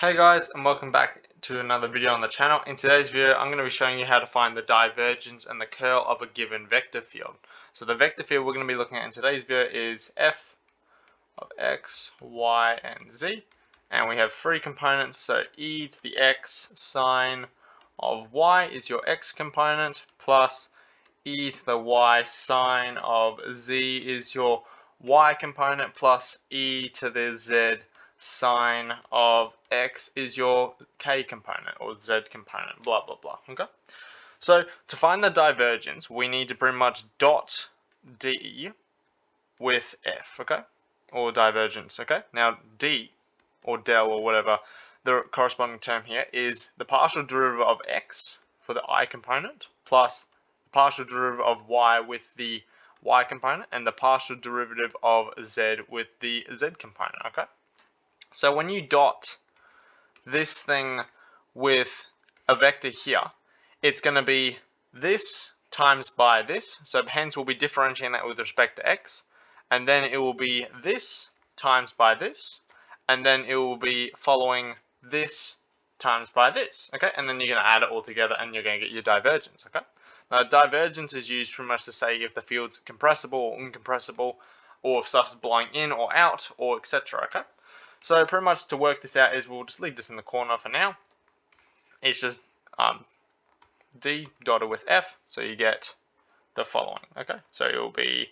Hey guys, and welcome back to another video on the channel. In today's video, I'm going to be showing you how to find the divergence and the curl of a given vector field. So the vector field we're going to be looking at in today's video is f of x, y, and z. And we have three components, so e to the x sine of y is your x component, plus e to the y sine of z is your y component, plus e to the z sine of x is your k component or z component, blah blah blah. Okay, so to find the divergence we need to pretty much dot d with f, okay, or divergence. Okay, now d or del or whatever the corresponding term here is the partial derivative of x for the I component plus the partial derivative of y with the y component and the partial derivative of z with the z component. Okay, so when you dot this thing with a vector here, it's going to be this times by this, so hence we'll be differentiating that with respect to x, and then it will be this times by this, and then it will be following this times by this, okay, and then you're going to add it all together and you're going to get your divergence. Okay, now divergence is used pretty much to say if the field's compressible or incompressible, or if stuff's blowing in or out, or etc. Okay, so pretty much to work this out is we'll just leave this in the corner for now. It's just d dotted with f, so you get the following. Okay, so it will be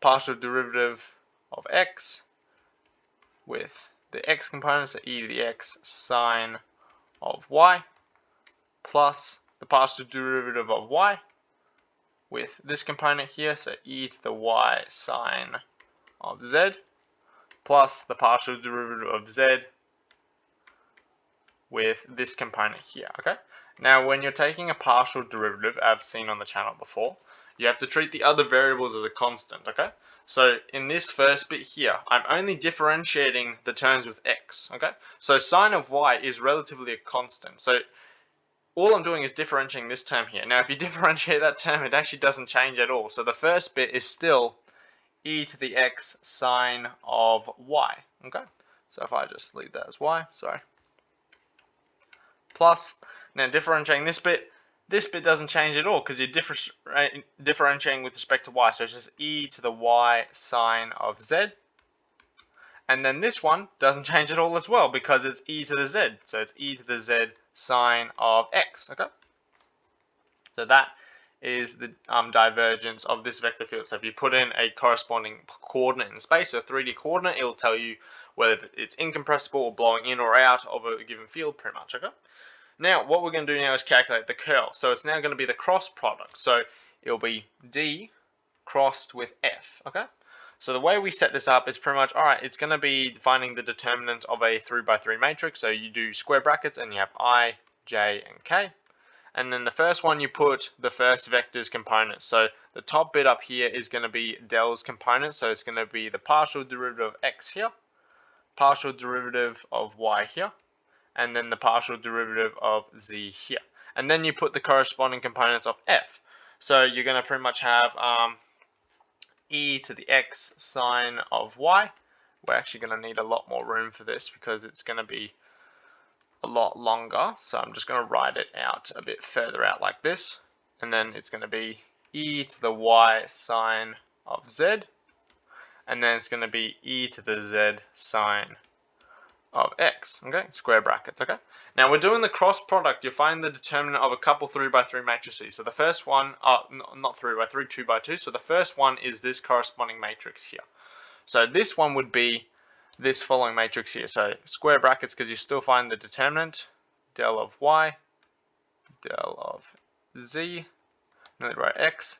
partial derivative of x with the x component, so e to the x sine of y, plus the partial derivative of y with this component here, so e to the y sine of z, plus the partial derivative of z with this component here. Okay, now when you're taking a partial derivative, as seen on the channel before, you have to treat the other variables as a constant. Okay, so in this first bit here, I'm only differentiating the terms with x. Okay, so sine of y is relatively a constant, so all I'm doing is differentiating this term here. Now if you differentiate that term, it actually doesn't change at all, so the first bit is still e to the x sine of y. Okay, so if I just leave that as y, sorry, plus, now differentiating this bit doesn't change at all because you're differentiating with respect to y, so it's just e to the y sine of z, and then this one doesn't change at all as well because it's e to the z, so it's e to the z sine of x. Okay, so that is the divergence of this vector field. So if you put in a corresponding coordinate in space, a 3D coordinate, it'll tell you whether it's incompressible or blowing in or out of a given field pretty much. Okay, now what we're going to do now is calculate the curl. So it's now going to be the cross product, so it'll be d crossed with f. Okay, so the way we set this up is pretty much, alright, it's going to be finding the determinant of a 3x3 matrix, so you do square brackets and you have I, j, and k. And then the first one you put the first vector's component. So the top bit up here is going to be del's component. So it's going to be the partial derivative of x here, partial derivative of y here, and then the partial derivative of z here. And then you put the corresponding components of f. So you're going to pretty much have e to the x sine of y. We're actually going to need a lot more room for this because it's going to be a lot longer, so I'm just going to write it out a bit further out like this, and then it's going to be e to the y sine of z, and then it's going to be e to the z sine of x. Okay, square brackets. Okay, now we're doing the cross product. You're finding the determinant of a couple 3x3 matrices. So the first one, not 3x3, 2x2. So the first one is this corresponding matrix here. So this one would be this following matrix here. So square brackets because you still find the determinant, del of y, del of z, and then write x,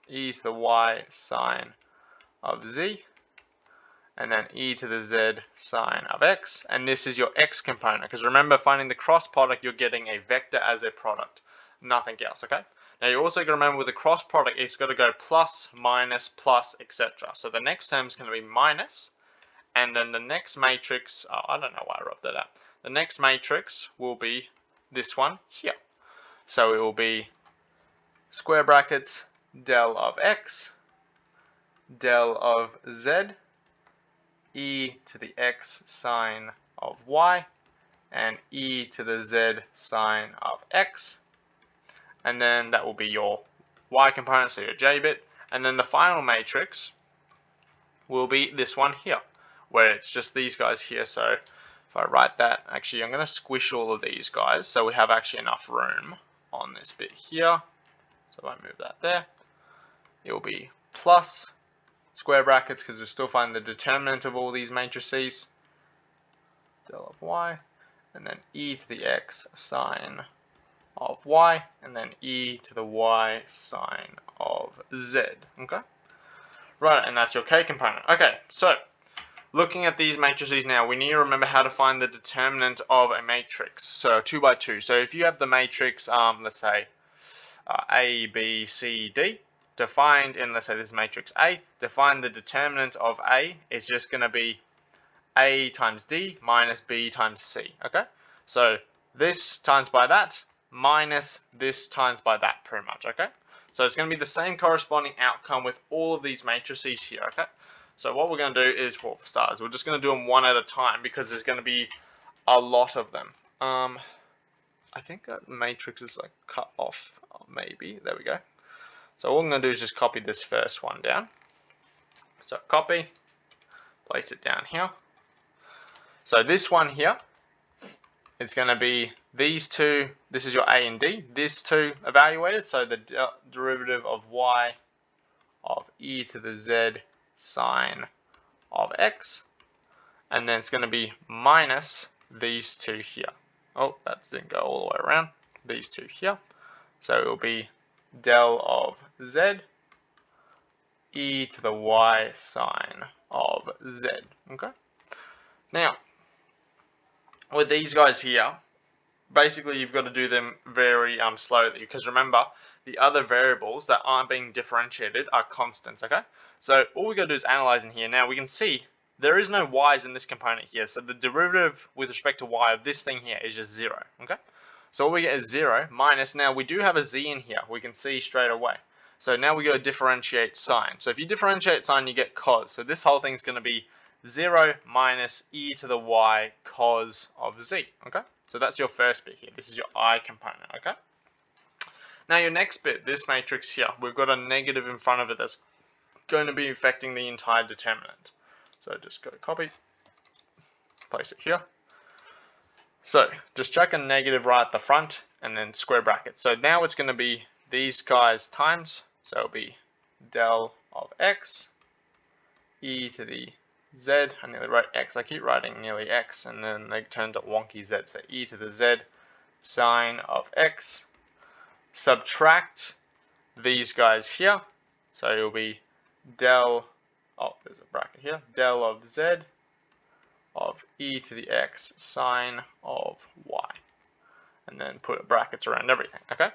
e to the y sine of z, and then e to the z sine of x, and this is your x component, because remember, finding the cross product, you're getting a vector as a product, nothing else. Okay, now you're also going to remember with the cross product, it's got to go plus, minus, plus, etc. So the next term is going to be minus, and then the next matrix, I don't know why I rubbed that out. The next matrix will be this one here. So it will be square brackets del of x, del of z, e to the x sine of y, and e to the z sine of x. And then that will be your y component, so your j bit. And then the final matrix will be this one here, where it's just these guys here. So if I write that, actually I'm going to squish all of these guys so we have actually enough room on this bit here. So if I move that there, it will be plus square brackets, because we're still finding the determinant of all these matrices, del of y, and then e to the x sine of y, and then e to the y sine of z. Okay? Right, and that's your k component. Okay, so looking at these matrices now, we need to remember how to find the determinant of a matrix. So 2 by 2. So if you have the matrix, let's say A, B, C, D, defined in, let's say this matrix A, define the determinant of A is just going to be A times D minus B times C. Okay? So this times by that minus this times by that, pretty much. Okay? So it's going to be the same corresponding outcome with all of these matrices here. Okay? So what we're going to do is, well, for starters, we're just going to do them one at a time because there's going to be a lot of them. I think that matrix is like cut off, maybe. There we go. So all I'm going to do is just copy this first one down. So copy, place it down here. So this one here, it's going to be these two. This is your A and D. These two evaluated. So the derivative of y of e to the z sine of x. And then it's going to be minus these two here. Oh, that didn't go all the way around. These two here. So it will be del of z e to the y sine of z. Okay? Now, with these guys here, basically you've got to do them very slowly, because remember, the other variables that aren't being differentiated are constants. Okay? So all we got to do is analyze in here. Now we can see there is no y's in this component here, so the derivative with respect to y of this thing here is just 0. Okay? So what we get is 0 minus, now we do have a z in here, we can see straight away. So now we got to differentiate sine. So if you differentiate sine, you get cos. So this whole thing is going to be 0 minus e to the y cos of z. Okay? So that's your first bit here. This is your I component. Okay? Now your next bit, this matrix here, we've got a negative in front of it that's going to be affecting the entire determinant. So just go copy, place it here. So just chuck a negative right at the front and then square bracket. So now it's going to be these guys times, so it'll be del of x e to the z. I nearly wrote x, I keep writing nearly x, and then they turn to wonky z, so e to the z sine of x. Subtract these guys here, so it'll be del, oh, there's a bracket here, del of z of e to the x sine of y. And then put brackets around everything. Okay?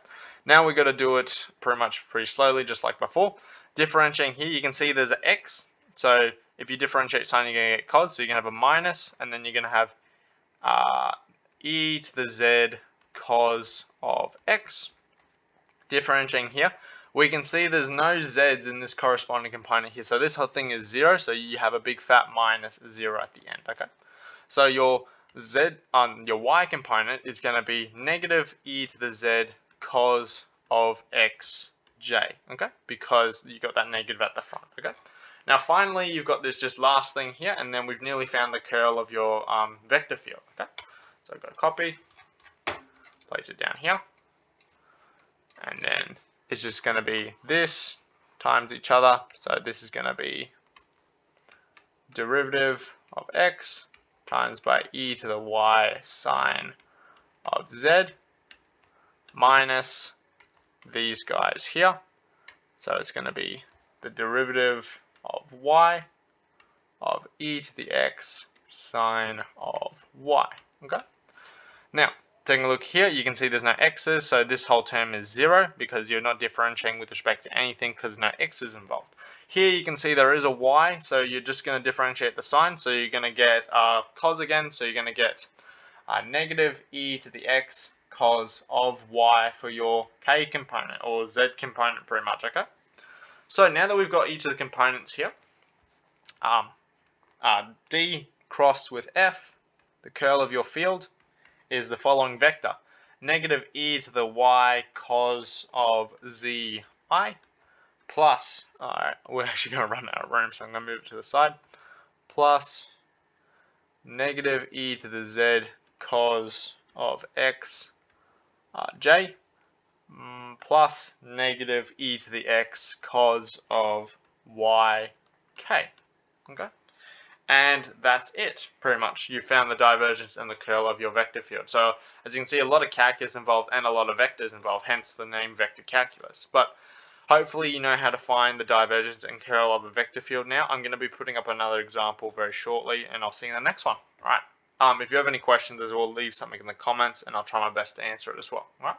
Now we've got to do it pretty slowly, just like before. Differentiating here, you can see there's an x. So if you differentiate sine, you're going to get cos. So you're going to have a minus, and then you're going to have e to the z cos of x. Differentiating here, we can see there's no z's in this corresponding component here. So this whole thing is 0, so you have a big fat minus 0 at the end. Okay? So your z on your y component is going to be negative e to the z cos of xj, okay? Because you got that negative at the front, okay? Now finally, you've got this just last thing here, and then we've nearly found the curl of your vector field, okay? So go copy, place it down here, and then it's just going to be this times each other. So this is going to be derivative of x times by e to the y sine of z minus these guys here. So it's going to be the derivative of y of e to the x sine of y. Okay? Now, taking a look here, you can see there's no x's, so this whole term is 0 because you're not differentiating with respect to anything because no x's involved. Here you can see there is a y, so you're just going to differentiate the sign. So you're going to get cos again, so you're going to get negative e to the x cos of y for your k component, or z component pretty much, okay? So now that we've got each of the components here, D crossed with F, the curl of your field, is the following vector. Negative e to the y cos of zi plus, alright, we're actually going to run out of room, so I'm going to move it to the side, plus negative e to the z cos of x j plus negative e to the x cos of y k. Okay? And that's it, pretty much. You found the divergence and the curl of your vector field. So, as you can see, a lot of calculus involved and a lot of vectors involved, hence the name vector calculus. But hopefully you know how to find the divergence and curl of a vector field now. I'm going to be putting up another example very shortly, and I'll see you in the next one. All right. If you have any questions as well, leave something in the comments, and I'll try my best to answer it as well. All right.